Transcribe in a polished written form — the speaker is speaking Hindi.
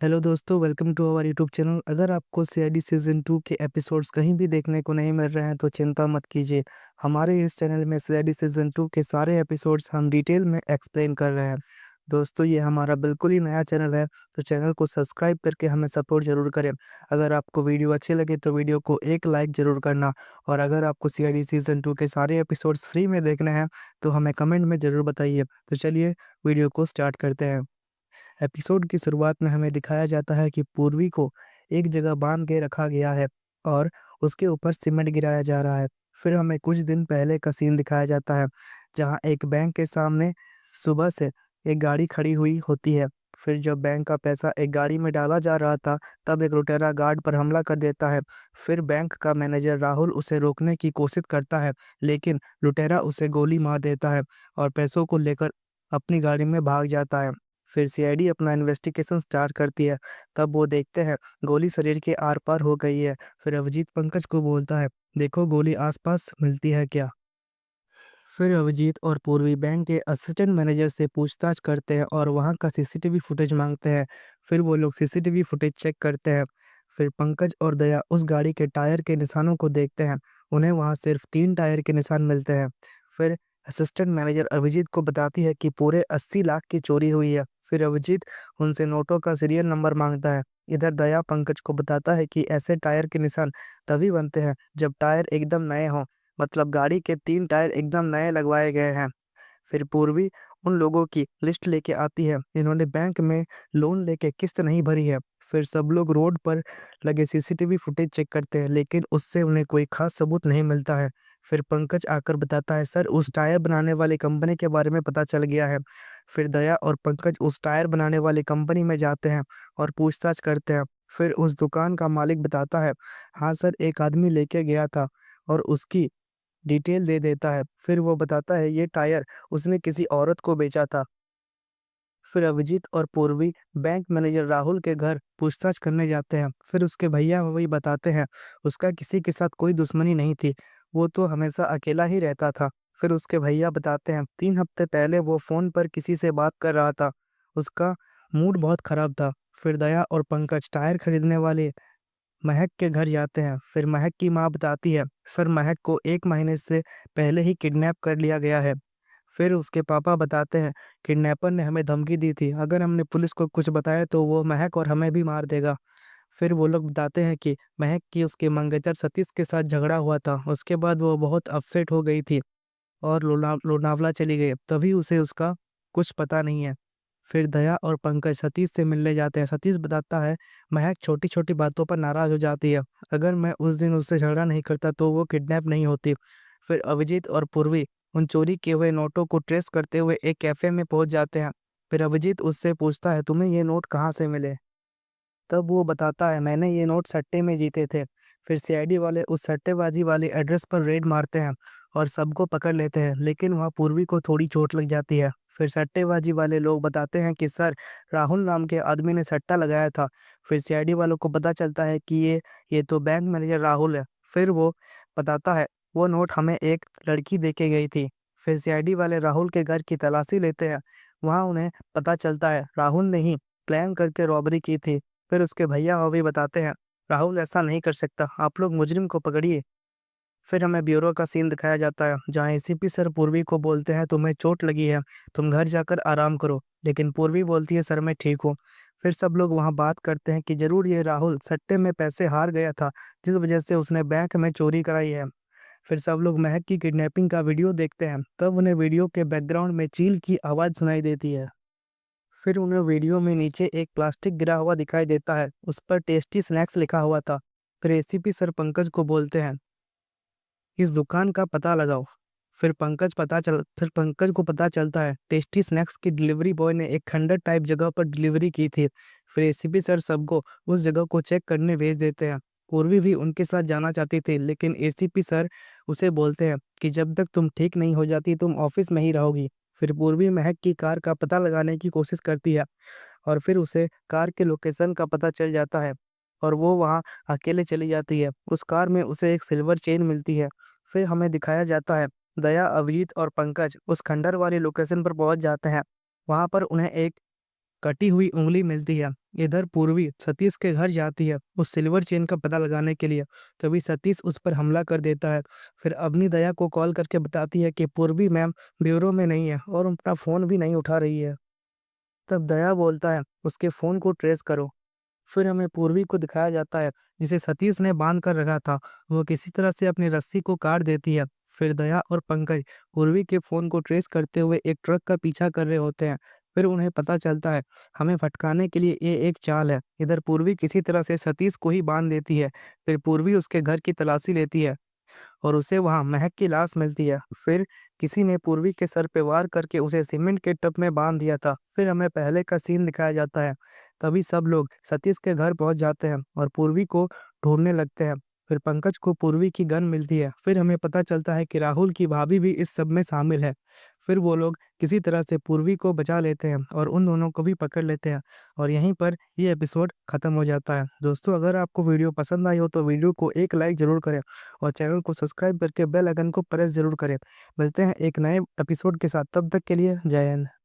हेलो दोस्तों, welcome to our YouTube channel. अगर आपको सीआईडी सीज़न 2 के एपिसोड्स कहीं भी देखने को नहीं मिल रहे हैं तो चिंता मत कीजिए। हमारे इस चैनल में सीआईडी सीज़न 2 के सारे एपिसोड्स हम डिटेल में एक्सप्लेन कर रहे हैं। दोस्तों, ये हमारा बिल्कुल ही नया चैनल है, तो चैनल को सब्सक्राइब करके हमें सपोर्ट ज़रूर करें। अगर आपको वीडियो अच्छी लगे तो वीडियो को एक लाइक ज़रूर करना, और अगर आपको सीआईडी सीज़न 2 के सारे एपिसोड्स फ्री में देखने हैं तो हमें कमेंट में ज़रूर बताइए। तो चलिए वीडियो को स्टार्ट करते हैं। एपिसोड की शुरुआत में हमें दिखाया जाता है कि पूर्वी को एक जगह बांध के रखा गया है और उसके ऊपर सीमेंट गिराया जा रहा है। फिर हमें कुछ दिन पहले का सीन दिखाया जाता है, जहां एक बैंक के सामने सुबह से एक गाड़ी खड़ी हुई होती है। फिर जब बैंक का पैसा एक गाड़ी में डाला जा रहा था, तब एक लुटेरा गार्ड पर हमला कर देता है। फिर बैंक का मैनेजर राहुल उसे रोकने की कोशिश करता है, लेकिन लुटेरा उसे गोली मार देता है और पैसों को लेकर अपनी गाड़ी में भाग जाता है। फिर सीआईडी अपना इन्वेस्टिगेशन स्टार्ट करती है। तब वो देखते हैं गोली शरीर के आर-पार हो गई है। फिर अभिजीत पंकज को बोलता है, देखो गोली आसपास मिलती है क्या? फिर अभिजीत और पूर्वी बैंक के असिस्टेंट मैनेजर से पूछताछ करते हैं और वहाँ का सीसीटीवी फुटेज मांगते हैं। फिर वो लोग सीसीटीवी फुटेज चेक करते हैं। फिर पंकज और दया उस गाड़ी के टायर के निशानों को देखते हैं। उन्हें वहाँ सिर्फ 3 टायर के निशान मिलते हैं। फिर असिस्टेंट मैनेजर अभिजीत को बताती है कि पूरे 80 लाख की चोरी हुई है। फिर अभिजीत उनसे नोटों का सीरियल नंबर मांगता है। इधर दया पंकज को बताता है कि ऐसे टायर के निशान तभी बनते हैं जब टायर एकदम नए हों, मतलब गाड़ी के 3 टायर एकदम नए लगवाए गए हैं। फिर पूर्वी उन लोगों की लिस्ट लेके आती है जिन्होंने बैंक में लोन लेके किस्त नहीं भरी है। फिर सब लोग रोड पर लगे सीसीटीवी फुटेज चेक करते हैं, लेकिन उससे उन्हें कोई खास सबूत नहीं मिलता है। फिर पंकज आकर बताता है, सर उस टायर बनाने वाली कंपनी के बारे में पता चल गया है। फिर दया और पंकज उस टायर बनाने वाली कंपनी में जाते हैं और पूछताछ करते हैं। फिर उस दुकान का मालिक बताता है, हाँ सर, एक आदमी लेके गया था और उसकी डिटेल दे देता है। फिर वो बताता है ये टायर उसने किसी औरत को बेचा था। फिर अभिजीत और पूर्वी बैंक मैनेजर राहुल के घर पूछताछ करने जाते हैं। फिर उसके भैया वही बताते हैं, उसका किसी के साथ कोई दुश्मनी नहीं थी, वो तो हमेशा अकेला ही रहता था। फिर उसके भैया बताते हैं 3 हफ्ते पहले वो फ़ोन पर किसी से बात कर रहा था, उसका मूड बहुत खराब था। फिर दया और पंकज टायर खरीदने वाले महक के घर जाते हैं। फिर महक की माँ बताती है, सर महक को 1 महीने से पहले ही किडनैप कर लिया गया है। फिर उसके पापा बताते हैं, किडनैपर ने हमें धमकी दी थी, अगर हमने पुलिस को कुछ बताया तो वो महक और हमें भी मार देगा। फिर वो लोग बताते हैं कि महक की उसके मंगेतर सतीश के साथ झगड़ा हुआ था। उसके बाद वो बहुत अपसेट हो गई थी और लोनावला चली गई। तभी उसे उसका कुछ पता नहीं है। फिर दया और पंकज सतीश से मिलने जाते हैं। सतीश बताता है, महक छोटी-छोटी बातों पर नाराज़ हो जाती है। अगर मैं उस दिन उससे झगड़ा नहीं करता तो वो किडनैप नहीं होती। फिर अभिजीत और पूर्वी उन चोरी किए हुए नोटों को ट्रेस करते हुए एक कैफ़े में पहुँच जाते हैं। फिर अभिजीत उससे पूछता है, तुम्हें ये नोट कहाँ से मिले? तब वो बताता है, मैंने ये नोट सट्टे में जीते थे। फिर सीआईडी वाले उस सट्टेबाजी वाले एड्रेस पर रेड मारते हैं और सबको पकड़ लेते हैं, लेकिन वहाँ पूर्वी को थोड़ी चोट लग जाती है। फिर सट्टेबाजी वाले लोग बताते हैं कि सर, राहुल नाम के आदमी ने सट्टा लगाया था। फिर सीआईडी वालों को पता चलता है कि ये तो बैंक मैनेजर राहुल है। फिर वो बताता है, वो नोट हमें एक लड़की दे के गई थी। फिर सीआईडी वाले राहुल के घर की तलाशी लेते हैं। वहाँ उन्हें पता चलता है राहुल ने ही प्लान करके रॉबरी की थी। फिर उसके भैया वो भी बताते हैं, राहुल ऐसा नहीं कर सकता, आप लोग मुजरिम को पकड़िए। फिर हमें ब्यूरो का सीन दिखाया जाता है, जहाँ एसीपी सर पूर्वी को बोलते हैं, तुम्हें चोट लगी है, तुम घर जाकर आराम करो। लेकिन पूर्वी बोलती है, सर मैं ठीक हूँ। फिर सब लोग वहाँ बात करते हैं कि जरूर ये राहुल सट्टे में पैसे हार गया था, जिस वजह से उसने बैंक में चोरी कराई है। फिर सब लोग महक की किडनैपिंग का वीडियो देखते हैं, तब उन्हें वीडियो के बैकग्राउंड में चील की आवाज़ सुनाई देती है। फिर उन्हें वीडियो में नीचे एक प्लास्टिक गिरा हुआ दिखाई देता है, उस पर टेस्टी स्नैक्स लिखा हुआ था। फिर एसीपी सर पंकज को बोलते हैं, इस दुकान का पता लगाओ। फिर पंकज को पता चलता है टेस्टी स्नैक्स की डिलीवरी बॉय ने एक खंडर टाइप जगह पर डिलीवरी की थी। फिर एसीपी सर सबको उस जगह को चेक करने भेज देते हैं। पूर्वी भी उनके साथ जाना चाहती थी, लेकिन एसीपी सर उसे बोलते हैं कि जब तक तुम ठीक नहीं हो जाती तुम ऑफिस में ही रहोगी। फिर पूर्वी महक की कार का पता लगाने की कोशिश करती है और फिर उसे कार के लोकेशन का पता चल जाता है और वो वहाँ अकेले चली जाती है। उस कार में उसे एक सिल्वर चेन मिलती है। फिर हमें दिखाया जाता है, दया, अभिजीत और पंकज उस खंडर वाली लोकेशन पर पहुँच जाते हैं। वहाँ पर उन्हें एक कटी हुई उँगली मिलती है। इधर पूर्वी सतीश के घर जाती है उस सिल्वर चेन का पता लगाने के लिए। तभी सतीश उस पर हमला कर देता है। फिर अवनी दया को कॉल करके बताती है कि पूर्वी मैम ब्यूरो में नहीं है और अपना फ़ोन भी नहीं उठा रही है। तब दया बोलता है उसके फ़ोन को ट्रेस करो। फिर हमें पूर्वी को दिखाया जाता है जिसे सतीश ने बांध कर रखा था। वो किसी तरह से अपनी रस्सी को काट देती है। फिर दया और पंकज पूर्वी के फोन को ट्रेस करते हुए एक ट्रक का पीछा कर रहे होते हैं। फिर उन्हें पता चलता है हमें भटकाने के लिए ये एक चाल है। इधर पूर्वी किसी तरह से सतीश को ही बांध देती है। फिर पूर्वी उसके घर की तलाशी लेती है और उसे वहाँ महक की लाश मिलती है। फिर किसी ने पूर्वी के सर पे वार करके उसे सीमेंट के टब में बांध दिया था। फिर हमें पहले का सीन दिखाया जाता है। तभी सब लोग सतीश के घर पहुंच जाते हैं और पूर्वी को ढूंढने लगते हैं। फिर पंकज को पूर्वी की गन मिलती है। फिर हमें पता चलता है कि राहुल की भाभी भी इस सब में शामिल है। फिर वो लोग किसी तरह से पूर्वी को बचा लेते हैं और उन दोनों को भी पकड़ लेते हैं और यहीं पर ये एपिसोड खत्म हो जाता है। दोस्तों, अगर आपको वीडियो पसंद आई हो तो वीडियो को एक लाइक ज़रूर करें और चैनल को सब्सक्राइब करके बेल आइकन को प्रेस ज़रूर करें। मिलते हैं एक नए एपिसोड के साथ, तब तक के लिए जय हिंद।